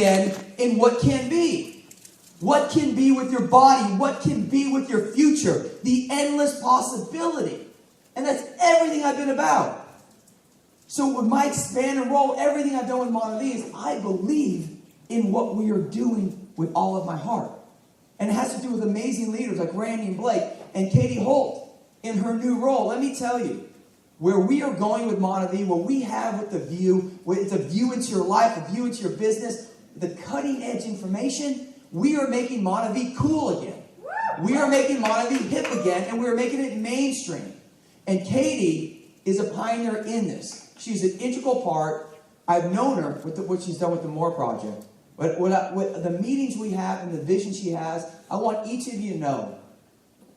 again in what can be. What can be with your body? What can be with your future? The endless possibility. And that's everything I've been about. So with my expand and roll, everything I've done with Monavie is I believe in what we are doing with all of my heart. And it has to do with amazing leaders like Randy and Blake and Katie Holt in her new role. Let me tell you, where we are going with Monavie, what we have with the view, it's a view into your life, a view into your business, the cutting edge information, we are making Monavie cool again. We are making Monavie hip again, and we are making it mainstream. And Katie is a pioneer in this. She's an integral part. I've known her with what she's done with the More Project. But with the meetings we have and the vision she has, I want each of you to know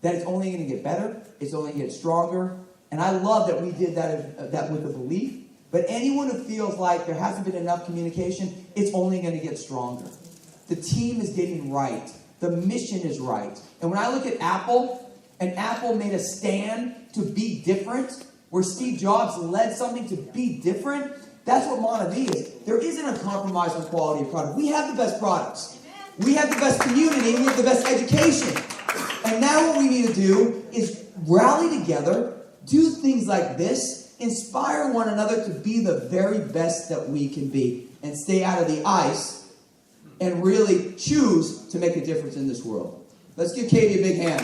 that it's only going to get better. It's only going to get stronger. And I love that we did that with a belief. But anyone who feels like there hasn't been enough communication, it's only going to get stronger. The team is getting right. The mission is right. And when I look at Apple, and Apple made a stand to be different, where Steve Jobs led something to be different, that's what Monavie is. There isn't a compromise on quality of product. We have the best products. We have the best community. We have the best education. And now what we need to do is rally together, do things like this, inspire one another to be the very best that we can be, and stay out of the ice and really choose to make a difference in this world. Let's give Katie a big hand.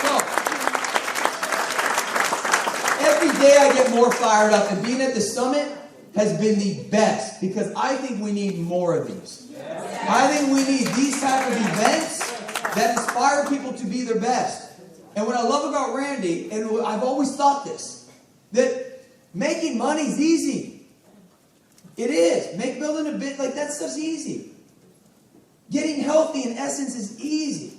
So, every day I get more fired up, and being at the summit has been the best, because I think we need more of these. I think we need these type of events that inspire people to be their best. And what I love about Randy, and I've always thought this, that making money is easy. It is. Building a bit, like that stuff's easy. Getting healthy in essence is easy.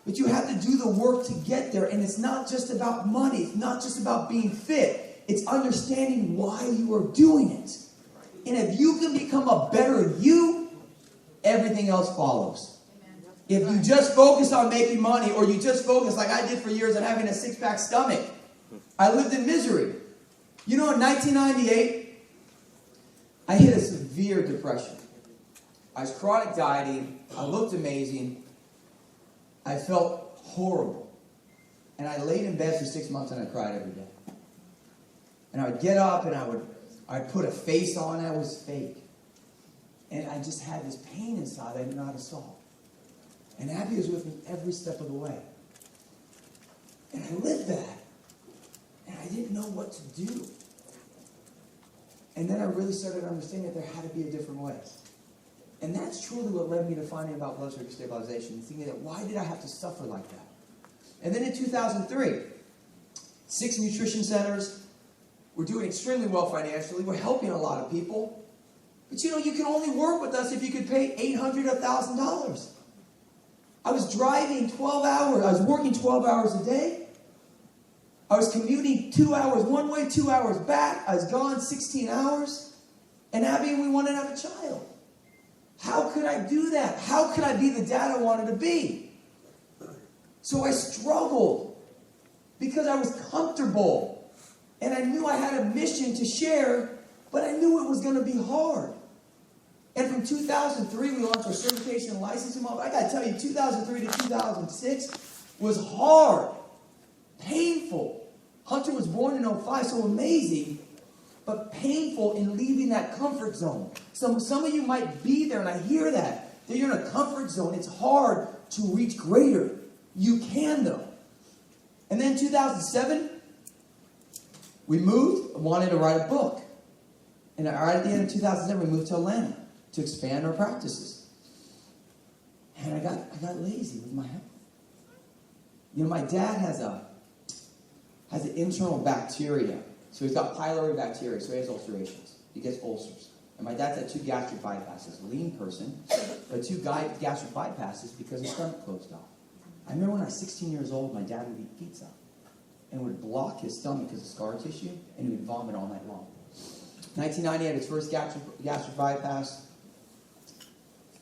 But you have to do the work to get there. And it's not just about money. It's not just about being fit. It's understanding why you are doing it. And if you can become a better you, everything else follows. If you just focus on making money, or you just focus, like I did for years, on having a six-pack stomach, I lived in misery. You know, in 1998, I hit a severe depression. I was chronic dieting. I looked amazing. I felt horrible. And I laid in bed for 6 months and I cried every day. And I would get up and I'd put a face on that was fake. And I just had this pain inside I didn't know how to solve. And Abby was with me every step of the way. And I lived that. And I didn't know what to do. And then I really started understanding that there had to be a different way. And that's truly what led me to finding about blood sugar stabilization. And thinking that, why did I have to suffer like that? And then in 2003, 6 nutrition centers. We're doing extremely well financially. We're helping a lot of people. But you know, you can only work with us if you could pay $800 to $1,000. I was driving 12 hours. I was working 12 hours a day. I was commuting 2 hours one way, 2 hours back. I was gone 16 hours. And Abby and we wanted to have a child. How could I do that? How could I be the dad I wanted to be? So I struggled because I was comfortable. And I knew I had a mission to share, but I knew it was going to be hard. And from 2003, we launched our certification and licensing model. I got to tell you, 2003 to 2006 was hard, painful. Hunter was born in 2005, so amazing, but painful in leaving that comfort zone. Some of you might be there, and I hear that you're in a comfort zone. It's hard to reach greater. You can, though. And then 2007, we moved, wanted to write a book. And right at the end of 2007, we moved to Atlanta to expand our practices. And I got lazy with my health. You know, my dad has an internal bacteria. So he's got pylori bacteria, so he has ulcerations. He gets ulcers. And my dad's had 2 gastric bypasses. A lean person, but 2 gastric bypasses because his stomach closed off. I remember when I was 16 years old, my dad would eat pizza and would block his stomach because of scar tissue, and he would vomit all night long. 1990, I had his first gastric bypass.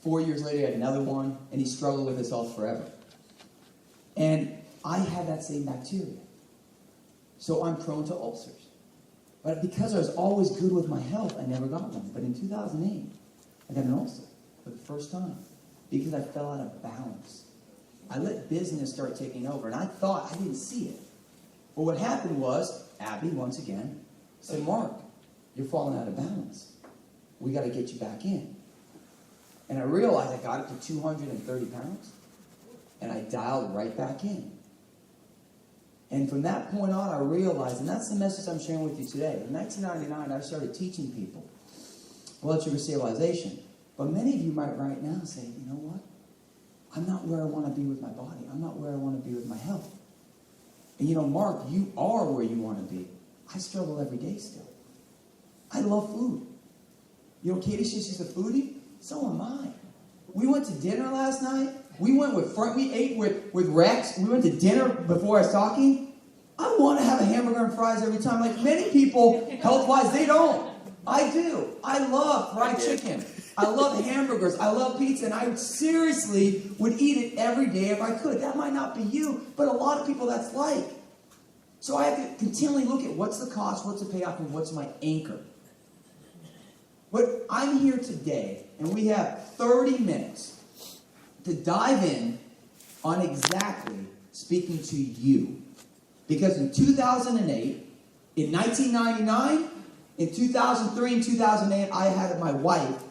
4 years later, he had another one, and he struggled with his health forever. And I had that same bacteria. So I'm prone to ulcers. But because I was always good with my health, I never got one. But in 2008, I got an ulcer for the first time because I fell out of balance. I let business start taking over, and I thought I didn't see it. But what happened was, Abby, once again, said, Mark, you're falling out of balance. We got to get you back in. And I realized I got it to 230 pounds, and I dialed right back in. And from that point on, I realized, and that's the message I'm sharing with you today. In 1999, I started teaching people blood sugar stabilization. But many of you might right now say, you know what? I'm not where I want to be with my body. I'm not where I want to be with my health. And you know, Mark, you are where you want to be. I struggle every day still. I love food. You know, Katie says she's a foodie. So am I. We went to dinner last night. We ate with Rex. We went to dinner before I was talking. I want to have a hamburger and fries every time. Like many people, health-wise, they don't. I do. I love fried chicken. I love hamburgers. I love pizza. And I seriously would eat it every day if I could. That might not be you, but a lot of people that's like. So I have to continually look at what's the cost, what's the payoff, and what's my anchor. But I'm here today, and we have 30 minutes to dive in on exactly speaking to you. Because in 2008, in 1999, in 2003 and 2008, I had my wife,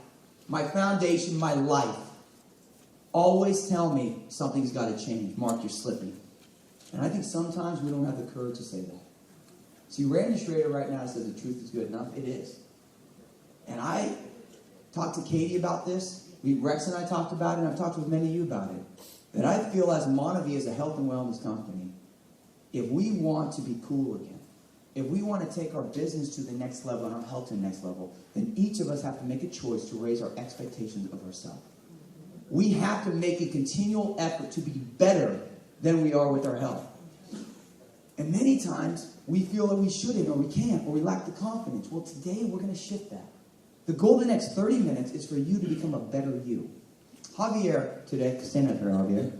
my foundation, my life, always tell me something's got to change. Mark, you're slipping. And I think sometimes we don't have the courage to say that. See, Randy Schrader right now says the truth is good enough. It is. And I talked to Katie about this. Rex and I talked about it, and I've talked with many of you about it. That I feel as Monavie, as a health and wellness company, if we want to be cool again, if we want to take our business to the next level and our health to the next level, then each of us have to make a choice to raise our expectations of ourselves. We have to make a continual effort to be better than we are with our health. And many times, we feel that we shouldn't, or we can't, or we lack the confidence. Well, today, we're going to shift that. The goal of the next 30 minutes is for you to become a better you. Javier, today, stand up here, Javier.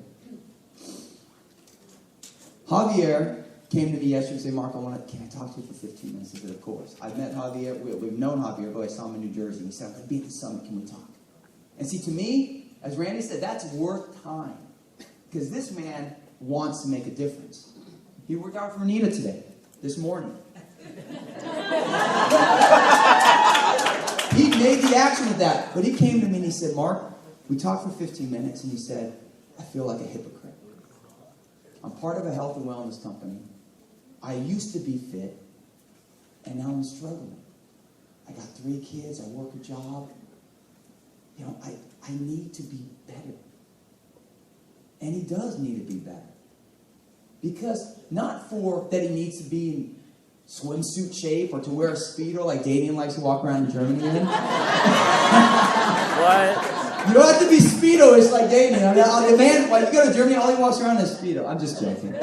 Javier came to me yesterday and said, Mark, can I talk to you for 15 minutes? I said, of course. I've met Javier, we've known Javier, but I saw him in New Jersey. He said, I'm going to be at the summit, can we talk? And see, to me, as Randy said, that's worth time. Because this man wants to make a difference. He worked out for Anita today, this morning. He made the action of that. But he came to me and he said, Mark, we talked for 15 minutes, and he said, I feel like a hypocrite. I'm part of a health and wellness company. I used to be fit, and now I'm struggling. I got 3 kids. I work a job. You know, I need to be better. And he does need to be better. Because not for that he needs to be in swimsuit shape or to wear a Speedo like Damien likes to walk around in Germany in. What? You don't have to be Speedo-ish like Damien. I mean, the man, when you go to Germany, all he walks around is Speedo. I'm just joking.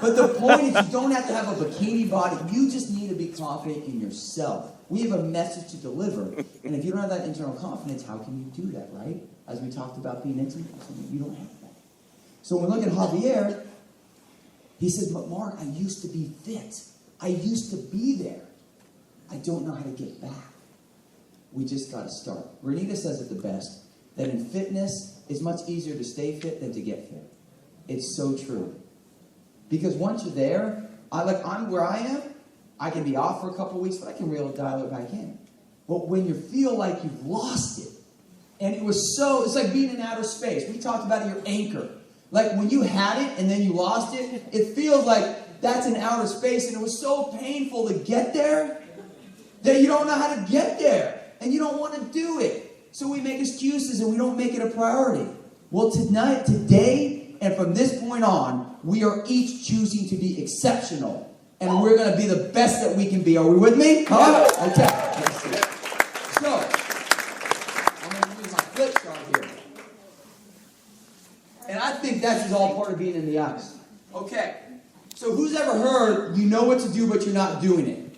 But the point is, you don't have to have a bikini body. You just need to be confident in yourself. We have a message to deliver. And if you don't have that internal confidence, how can you do that, right? As we talked about being intimate, you don't have that. So when we look at Javier, he says, but Mark, I used to be fit. I used to be there. I don't know how to get back. We just got to start. Renita says it the best, that in fitness, it's much easier to stay fit than to get fit. It's so true. Because once you're there, I'm where I am, I can be off for a couple of weeks, but I can really dial it back in. But when you feel like you've lost it, and it's like being in outer space. We talked about your anchor. Like when you had it and then you lost it, it feels like that's in outer space, and it was so painful to get there that you don't know how to get there, and you don't want to do it. So we make excuses and we don't make it a priority. Well, today, and from this point on, we are each choosing to be exceptional, and we're going to be the best that we can be. Are we with me? Huh? Okay. Let's see. So, I'm going to use my flip chart here. And I think that is all part of being in the ice. Okay. So who's ever heard, you know what to do, but you're not doing it?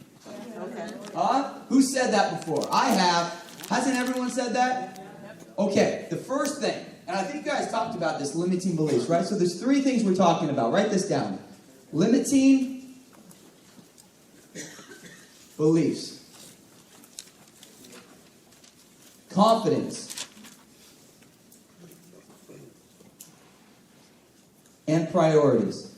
Okay. Huh? Who said that before? I have. Hasn't everyone said that? Okay. The first thing, and I think you guys talked about this, limiting beliefs, right? So there's 3 things we're talking about. Write this down. Limiting beliefs, confidence, and priorities.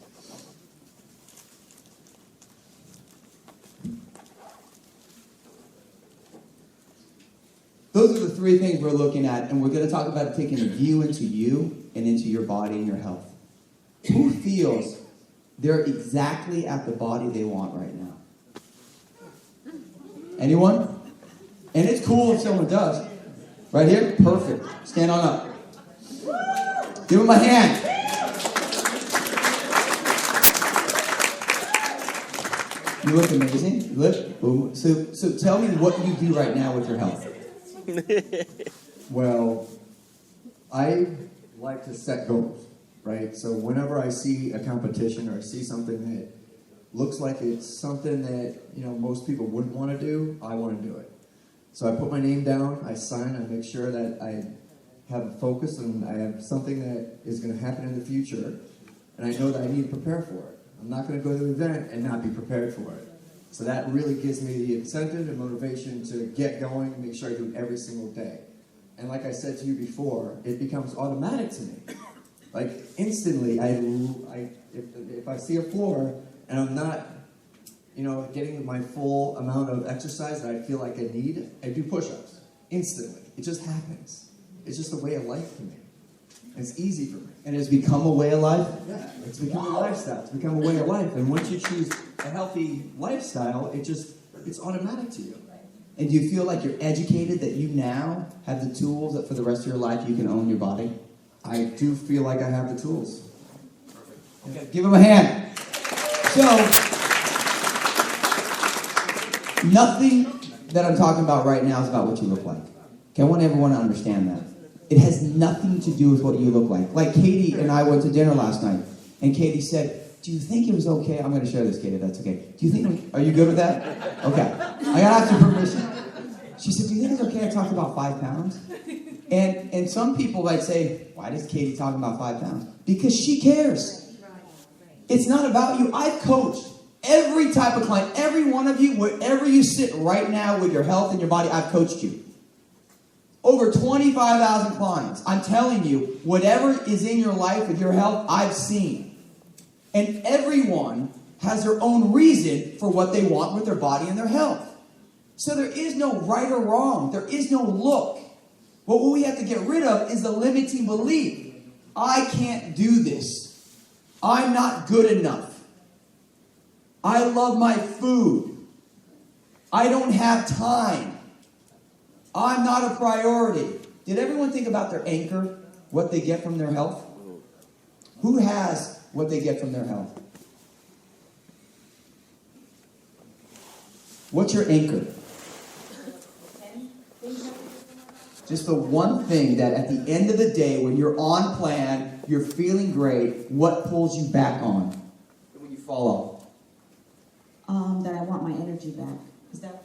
Those are the three things we're looking at, and we're going to talk about taking a view into you and into your body and your health. Who feels they're exactly at the body they want right now? Anyone? And it's cool if someone does. Right here? Perfect. Stand on up. Give him a hand. You look amazing. You look. Boom. So tell me what you do right now with your health. Well, I like to set goals, right? So whenever I see a competition or I see something that looks like it's something that, most people wouldn't want to do, I want to do it. So I put my name down, I sign, I make sure that I have a focus and I have something that is going to happen in the future, and I know that I need to prepare for it. I'm not going to go to the event and not be prepared for it. So that really gives me the incentive and motivation to get going and make sure I do it every single day. And like I said to you before, it becomes automatic to me. Like instantly, if I see a floor and I'm not, getting my full amount of exercise that I feel like I need, I do push-ups instantly. It just happens. It's just a way of life for me. And it's easy for me. And it's become a way of life? Yeah, it's become a lifestyle. It's become a way of life. And once you choose a healthy lifestyle, it's automatic to you. And do you feel like you're educated, that you now have the tools that for the rest of your life you can own your body? I do feel like I have the tools. Okay, give him a hand. So, nothing that I'm talking about right now is about what you look like. Okay, I want everyone to understand that. It has nothing to do with what you look like. Like Katie and I went to dinner last night, and Katie said, do you think it was okay? I'm going to share this, Katie, that's okay. Do you think, are you good with that? Okay. I got to ask your permission. She said, do you think it's okay I talked about 5 pounds? And some people might say, why does Katie talk about 5 pounds? Because she cares. It's not about you. I've coached every type of client, every one of you, wherever you sit right now with your health and your body, I've coached you. Over 25,000 clients. I'm telling you, whatever is in your life with your health, I've seen. And everyone has their own reason for what they want with their body and their health. So there is no right or wrong. There is no look. What we have to get rid of is the limiting belief. I can't do this. I'm not good enough. I love my food. I don't have time. I'm not a priority. Did everyone think about their anchor, what they get from their health? Who has what they get from their health? What's your anchor? Just the one thing that at the end of the day, when you're on plan, you're feeling great, what pulls you back on when you fall off? That I want my energy back. Is that?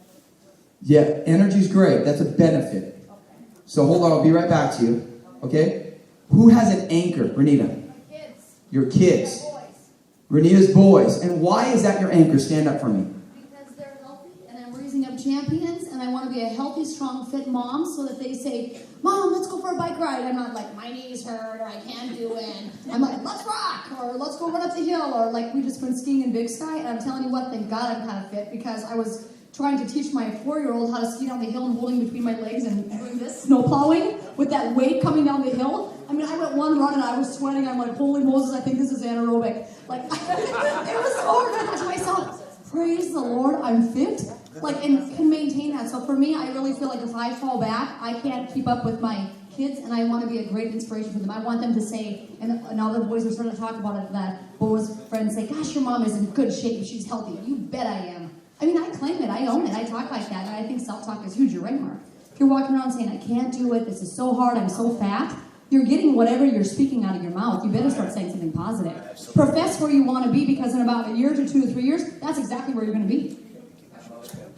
Yeah, energy's great. That's a benefit. Okay. So hold on, I'll be right back to you. Okay? Who has an anchor? Renita. Kids. Your kids. Boys. Renita's boys. And why is that your anchor? Stand up for me. Because they're healthy and I'm raising up champions and I want to be a healthy, strong, fit mom so that they say, Mom, let's go for a bike ride. I'm not like, my knees hurt or I can't do it. I'm like, let's rock or let's go run up the hill or like we just went skiing in Big Sky. And I'm telling you what, thank God I'm kind of fit because I was trying to teach my 4-year-old how to ski down the hill and holding between my legs and doing this, snow plowing with that weight coming down the hill. I mean, I went one run and I was sweating. I'm like, holy Moses, I think this is anaerobic. Like, it was so hard. I thought to myself, praise the Lord, I'm fit. Like, and can maintain that. So for me, I really feel like if I fall back, I can't keep up with my kids, and I want to be a great inspiration for them. I want them to say, and all the boys are starting to talk about it, that Bo's friends say, gosh, your mom is in good shape. She's healthy. You bet I am. I mean, I claim it. I own it. I talk like that. And I think self-talk is huge. You're right, Mark. If you're walking around saying, I can't do it. This is so hard. I'm so fat. You're getting whatever you're speaking out of your mouth. You better start saying something positive. Profess where you want to be, because in about a year to 2 to 3 years, that's exactly where you're going to be.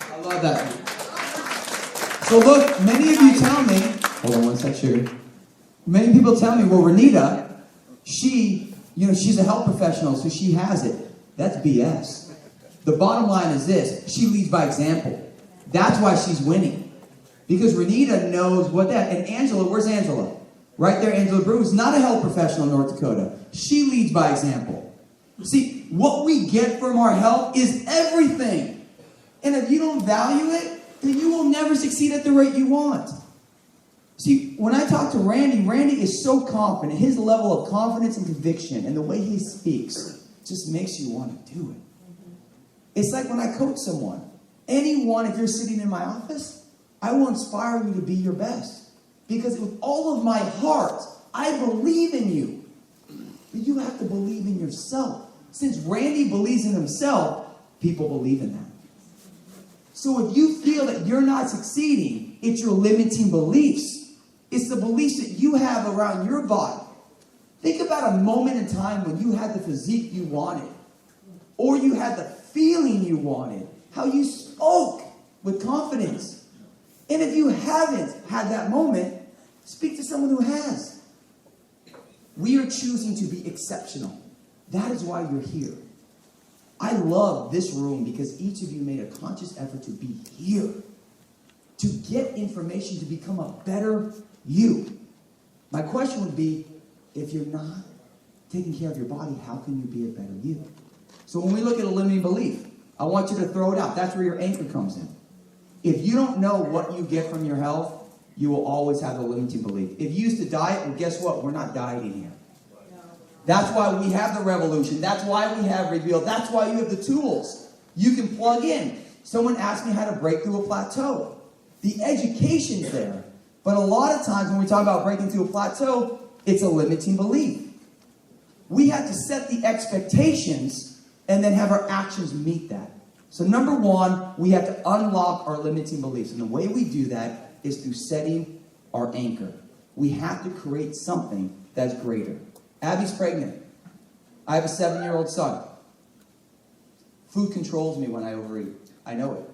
I love that. So look, many of you tell me, hold on one sec, sugar. Many people tell me, well, Renita, she's a health professional, so she has it. That's BS. The bottom line is this. She leads by example. That's why she's winning. Because Renita knows what that... And Angela, where's Angela? Right there, Angela Brew is not a health professional in North Dakota. She leads by example. See, what we get from our health is everything. And if you don't value it, then you will never succeed at the rate you want. See, when I talk to Randy, Randy is so confident. His level of confidence and conviction and the way he speaks just makes you want to do it. It's like when I coach someone. Anyone, if you're sitting in my office, I will inspire you to be your best. Because with all of my heart, I believe in you. But you have to believe in yourself. Since Randy believes in himself, people believe in that. So if you feel that you're not succeeding, it's your limiting beliefs. It's the beliefs that you have around your body. Think about a moment in time when you had the physique you wanted. Or you had the feeling you wanted. How you spoke with confidence. And if you haven't had that moment, speak to someone who has. We are choosing to be exceptional. That is why you're here. I love this room because each of you made a conscious effort to be here. To get information to become a better you. My question would be, if you're not taking care of your body, how can you be a better you? So when we look at a limiting belief, I want you to throw it out. That's where your anchor comes in. If you don't know what you get from your health, you will always have a limiting belief. If you used to diet, well, guess what? We're not dieting here. That's why we have the revolution. That's why we have Reveal. That's why you have the tools. You can plug in. Someone asked me how to break through a plateau. The education's there. But a lot of times when we talk about breaking through a plateau, it's a limiting belief. We have to set the expectations and then have our actions meet that. So number one, we have to unlock our limiting beliefs. And the way we do that is through setting our anchor. We have to create something that's greater. Abby's pregnant. I have a 7-year-old son. Food controls me when I overeat. I know it.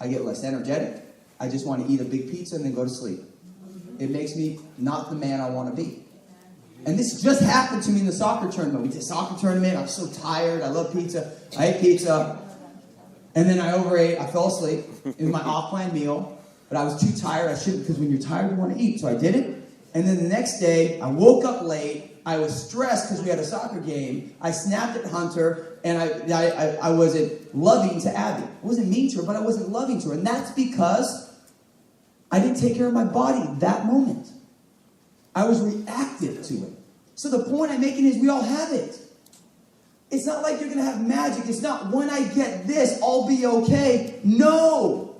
I get less energetic. I just want to eat a big pizza and then go to sleep. It makes me not the man I want to be. And this just happened to me in the soccer tournament. We did a soccer tournament. I was so tired. I love pizza. I ate pizza. And then I overate. I fell asleep. It was my off-plan meal. But I was too tired. I shouldn't, because when you're tired, you want to eat. So I did it. And then the next day, I woke up late. I was stressed because we had a soccer game. I snapped at Hunter, and I wasn't loving to Abby. I wasn't mean to her, but I wasn't loving to her. And that's because I didn't take care of my body that moment. I was reactive to it. So the point I'm making is we all have it. It's not like you're going to have magic. It's not when I get this, I'll be okay. No.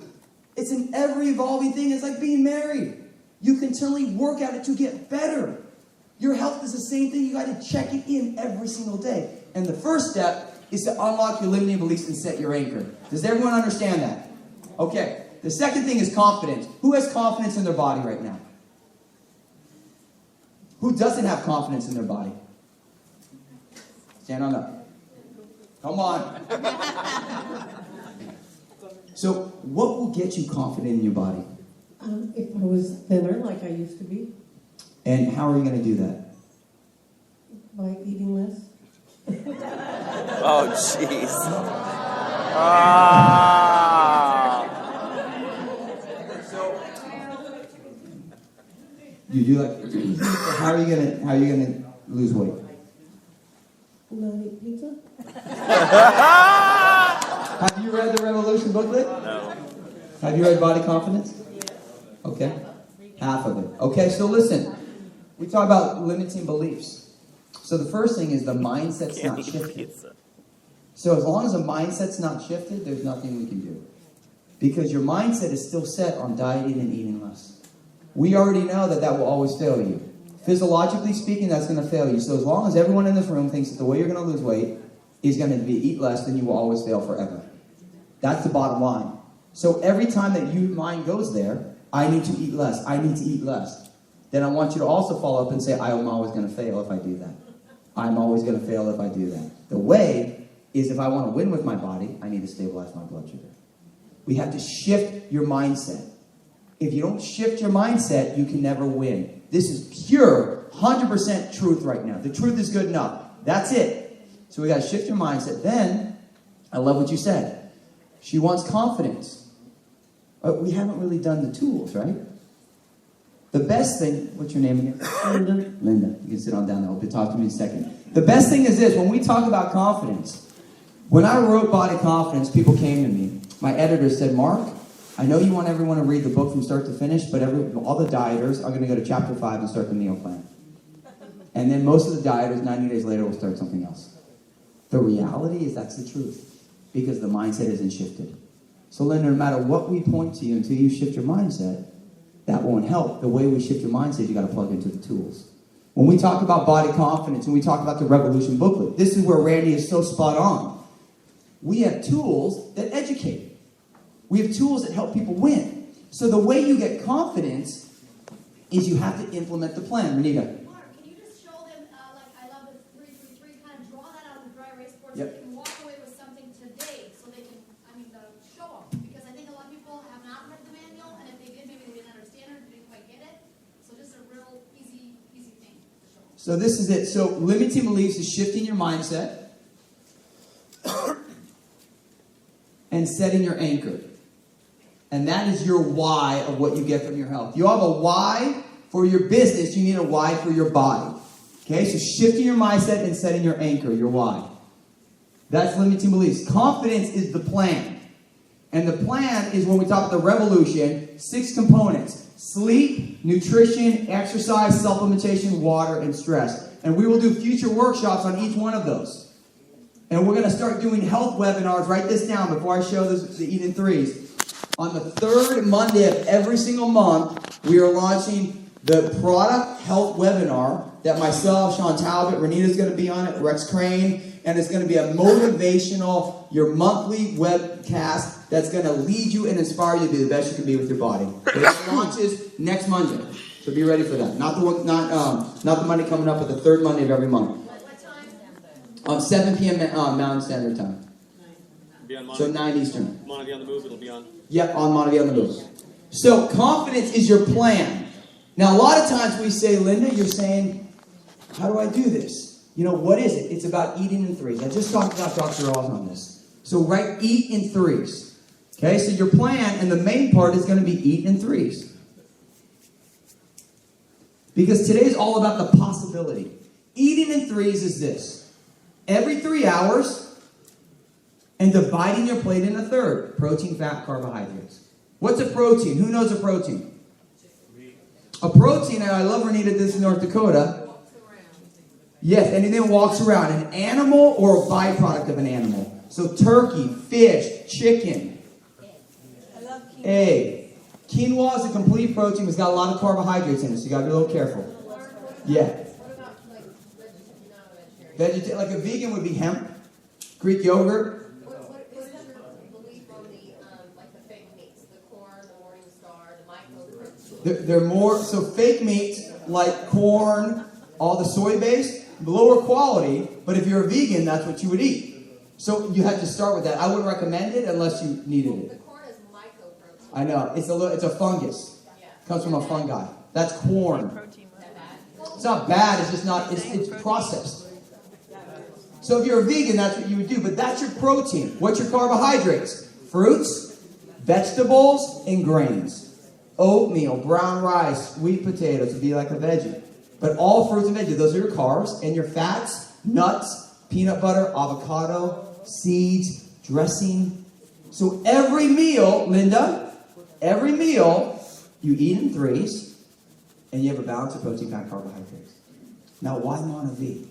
It's an ever-evolving thing. It's like being married. You continually work at it to get better. Your health is the same thing. You got to check it in every single day. And the first step is to unlock your limiting beliefs and set your anchor. Does everyone understand that? Okay. The second thing is confidence. Who has confidence in their body right now? Who doesn't have confidence in their body? Stand on up. Come on. So, what will get you confident in your body? If I was thinner like I used to be. And how are you going to do that? By eating less. Oh, jeez. You do like. How are you gonna lose weight? Not eat pizza. Have you read the Revolution booklet? No. Have you read Body Confidence? Okay. Half of it. Okay, so listen. We talk about limiting beliefs. So the first thing is the mindset's not shifted. So as long as the mindset's not shifted, there's nothing we can do. Because your mindset is still set on dieting and eating less. We already know that will always fail you. Physiologically speaking, that's going to fail you. So as long as everyone in this room thinks that the way you're going to lose weight is going to be eat less, then you will always fail forever. That's the bottom line. So every time that your mind goes there, I need to eat less. I need to eat less. Then I want you to also follow up and say, I'm always going to fail if I do that. I'm always going to fail if I do that. The way is if I want to win with my body, I need to stabilize my blood sugar. We have to shift your mindset. If you don't shift your mindset, you can never win. This is pure, 100% truth right now. The truth is good enough. That's it. So we got to shift your mindset. Then, I love what you said. She wants confidence. We haven't really done the tools, right? The best thing, what's your name again? Linda. Linda. You can sit on down there. I'll talk to me in a second. The best thing is this, when we talk about confidence, when I wrote Body Confidence, people came to me. My editor said, Mark, I know you want everyone to read the book from start to finish, but all the dieters are going to go to chapter 5 and start the meal plan. And then most of the dieters, 90 days later, will start something else. The reality is that's the truth, because the mindset isn't shifted. So Linda, no matter what we point to you until you shift your mindset, that won't help. The way we shift your mindset, you got to plug into the tools. When we talk about body confidence and we talk about the Revolution booklet, this is where Randy is so spot on. We have tools that educate. We have tools that help people win. So the way you get confidence is you have to implement the plan. Renita. Mark, can you just show them, I love the 3-3-3, kind of draw that out on the dry erase board so Yep. they can walk away with something today, so they can, show them. Because I think a lot of people have not read the manual, and if they did, maybe they didn't understand it or didn't quite get it. So just a real easy thing to show them. So this is it. So limiting beliefs is shifting your mindset and setting your anchor. And that is your why of what you get from your health. You have a why for your business. You need a why for your body. Okay, so shifting your mindset and setting your anchor, your why. That's limiting beliefs. Confidence is the plan. And the plan is when we talk about the revolution, 6 components. Sleep, nutrition, exercise, supplementation, water, and stress. And we will do future workshops on each one of those. And we're going to start doing health webinars. Write this down before I show this, the Eat in Threes. On the 3rd Monday of every single month, we are launching the product health webinar that myself, Sean Talbot, Renita is going to be on it, Rex Crane, and it's going to be a motivational, your monthly webcast that's going to lead you and inspire you to be the best you can be with your body. It launches next Monday, so be ready for that. Not the Monday coming up, but the 3rd Monday of every month. What time? 7 p.m. Mountain Standard Time. So 9 Eastern. Monty on the Move, it'll be on. Yep, on Monty on the Move. So confidence is your plan. Now, a lot of times we say, Linda, you're saying, how do I do this? You know, what is it? It's about eating in threes. I just talked about Dr. Oz on this. So write eat in threes. Okay, so your plan and the main part is going to be eat in threes. Because today is all about the possibility. Eating in threes is this. Every 3 hours, and dividing your plate in a third. Protein, fat, carbohydrates. What's a protein? Who knows a protein? A protein, and I love Renita did this in North Dakota. Yes, and it then walks around. An animal or a byproduct of an animal. So turkey, fish, chicken, egg. Quinoa is a complete protein. It's got a lot of carbohydrates in it, so you got to be a little careful. Yeah. Vegetarian, like a vegan would be hemp, Greek yogurt. They're more, so fake meats like corn, all the soy-based, lower quality, but if you're a vegan, that's what you would eat. So you have to start with that. I wouldn't recommend it unless you needed it. The corn is mycoprotein. I know, it's a fungus. It comes from a fungi. That's corn. It's not bad, it's just not, it's processed. So if you're a vegan, that's what you would do, but that's your protein. What's your carbohydrates? Fruits, vegetables, and grains. Oatmeal, brown rice, sweet potatoes would be like a veggie. But all fruits and veggies, those are your carbs. And your fats, nuts, peanut butter, avocado, seeds, dressing. So every meal, Linda, every meal, you eat in threes, and you have a balance of protein, fat, carbohydrates. Now, why Monavi?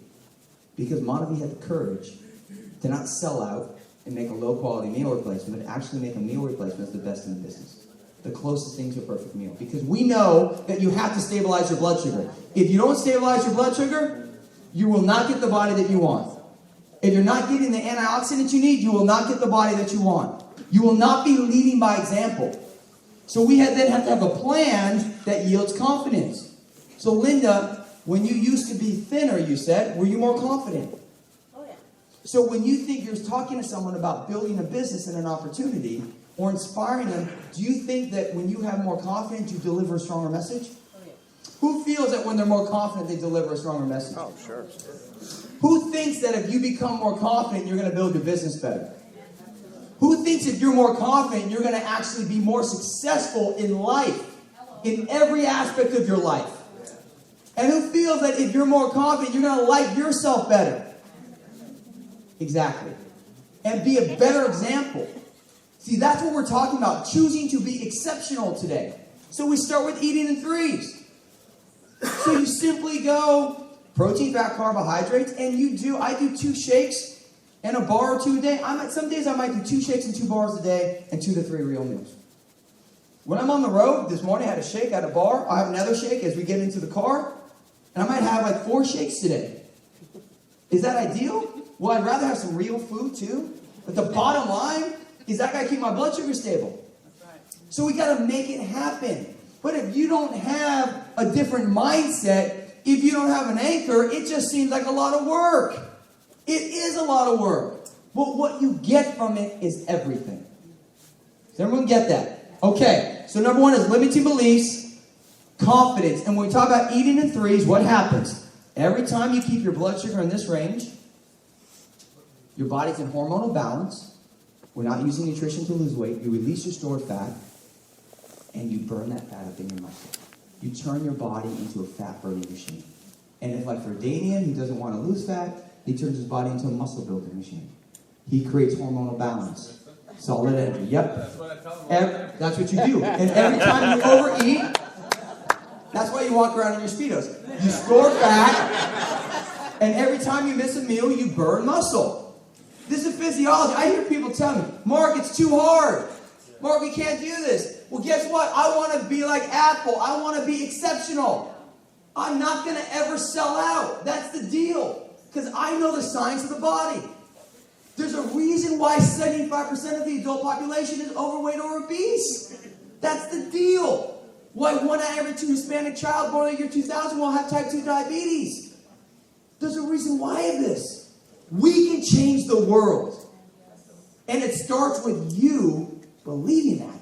Because Monavi had the courage to not sell out and make a low-quality meal replacement, but actually make a meal replacement that's the best in the business. The closest thing to a perfect meal. Because we know that you have to stabilize your blood sugar. If you don't stabilize your blood sugar, you will not get the body that you want. If you're not getting the antioxidants you need, you will not get the body that you want. You will not be leading by example. So we then have to have a plan that yields confidence. So Linda, when you used to be thinner, you said, were you more confident? Oh, yeah. So when you think you're talking to someone about building a business and an opportunity, or inspiring them, do you think that when you have more confidence, you deliver a stronger message? Oh, yeah. Who feels that when they're more confident, they deliver a stronger message? Oh, sure. Who thinks that if you become more confident, you're going to build your business better? Who thinks if you're more confident, you're going to actually be more successful in life, in every aspect of your life? And who feels that if you're more confident, you're going to like yourself better? Exactly. And be a better example. See, that's what we're talking about, choosing to be exceptional today. So we start with eating in threes. So you simply go protein, fat, carbohydrates, and I do 2 shakes and a bar or 2 a day. Some days I might do 2 shakes and 2 bars a day and 2 to 3 real meals. When I'm on the road, this morning I had a shake, I had a bar, I have another shake as we get into the car, and I might have like 4 shakes today. Is that ideal? Well, I'd rather have some real food too. But the bottom line is I got to keep my blood sugar stable. So we got to make it happen. But if you don't have a different mindset, if you don't have an anchor, it just seems like a lot of work. It is a lot of work. But what you get from it is everything. Does everyone get that? Okay, so number 1 is limiting beliefs, confidence. And when we talk about eating in threes, what happens? Every time you keep your blood sugar in this range, your body's in hormonal balance. We're not using nutrition to lose weight. You release your stored fat, and you burn that fat up in your muscle. You turn your body into a fat-burning machine. And if, like for Damian, who doesn't want to lose fat, he turns his body into a muscle-building machine. He creates hormonal balance. Solid energy. Yep. That's what you do. And every time you overeat, that's why you walk around in your Speedos. You store fat, and every time you miss a meal, you burn muscle. This is physiology. I hear people tell me, Mark, it's too hard. Mark, we can't do this. Well, guess what? I want to be like Apple. I want to be exceptional. I'm not going to ever sell out. That's the deal. Because I know the science of the body. There's a reason why 75% of the adult population is overweight or obese. That's the deal. Why 1 out of every 2 Hispanic child born in the year 2000 will have type 2 diabetes. There's a reason why of this. We can change the world. And it starts with you believing that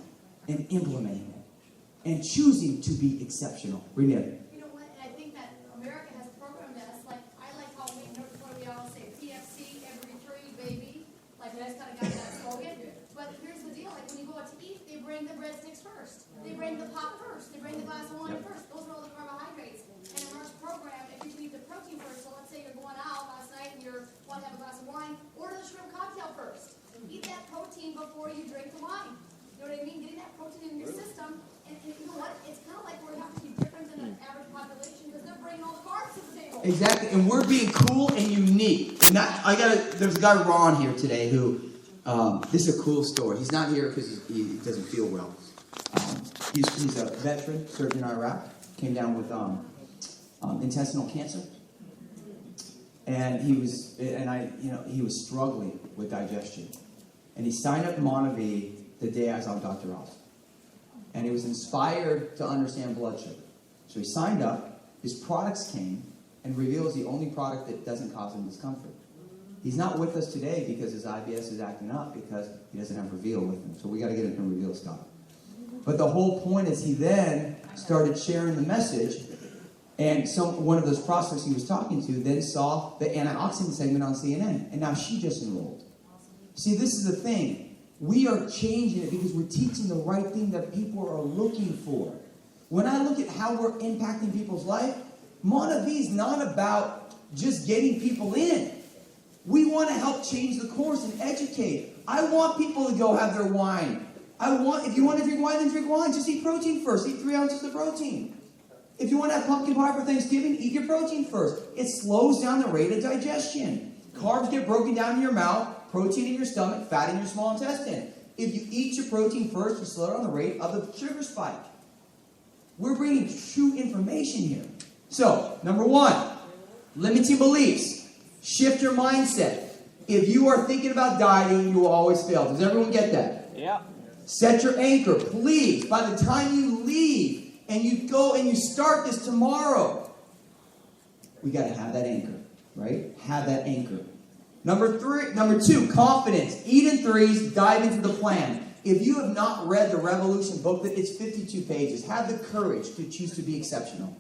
and implementing it and choosing to be exceptional. Renee. You know what? And I think that America has programmed us. Like, I like how we all say PFC every 3, baby. Like, we just kind of got that slogan. But here's the deal. Like, when you go out to eat, they bring the breadsticks first. They bring the pop first. They bring the glass of wine first. Those are all the carbohydrates. And in our program, if you can eat the protein first, so let's say you're going out last night and you want to have a glass of wine, order the shrimp cocktail first. Eat that protein before you drink the wine. You know what I mean? Getting that protein in your system. And you know what? It's kind of like we have to be different than the average population because they're bringing all the carbs to the table. Exactly. And we're being cool and unique. And there's a guy, Ron, here today who, this is a cool story. He's not here because he doesn't feel well. He's a veteran, served in Iraq, came down with intestinal cancer. And he was struggling with digestion. And he signed up Monavie the day I was on Dr. Oz. And he was inspired to understand blood sugar. So he signed up, his products came, and Reveal is the only product that doesn't cause him discomfort. He's not with us today because his IBS is acting up because he doesn't have Reveal with him. So we got to get him to Reveal stock. But the whole point is he then started sharing the message. And one of those prospects he was talking to then saw the antioxidant segment on CNN. And now she just enrolled. See, this is the thing. We are changing it because we're teaching the right thing that people are looking for. When I look at how we're impacting people's life, Monavie is not about just getting people in. We want to help change the course and educate. I want people to go have their wine. If you want to drink wine, then drink wine. Just eat protein first. Eat 3 ounces of protein. If you want to have pumpkin pie for Thanksgiving, eat your protein first. It slows down the rate of digestion. Carbs get broken down in your mouth, protein in your stomach, fat in your small intestine. If you eat your protein first, you slow down the rate of the sugar spike. We're bringing true information here. So, number 1, limiting beliefs. Shift your mindset. If you are thinking about dieting, you will always fail. Does everyone get that? Yeah. Set your anchor, please. By the time you leave and you go and you start this tomorrow, we got to have that anchor, right? Have that anchor. Number 2, confidence. Eat in threes, dive into the plan. If you have not read the Revolution book, it's 52 pages. Have the courage to choose to be exceptional.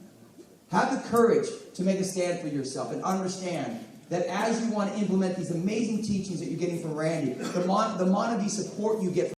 Have the courage to make a stand for yourself and understand that as you want to implement these amazing teachings that you're getting from Randy, the Montague support you get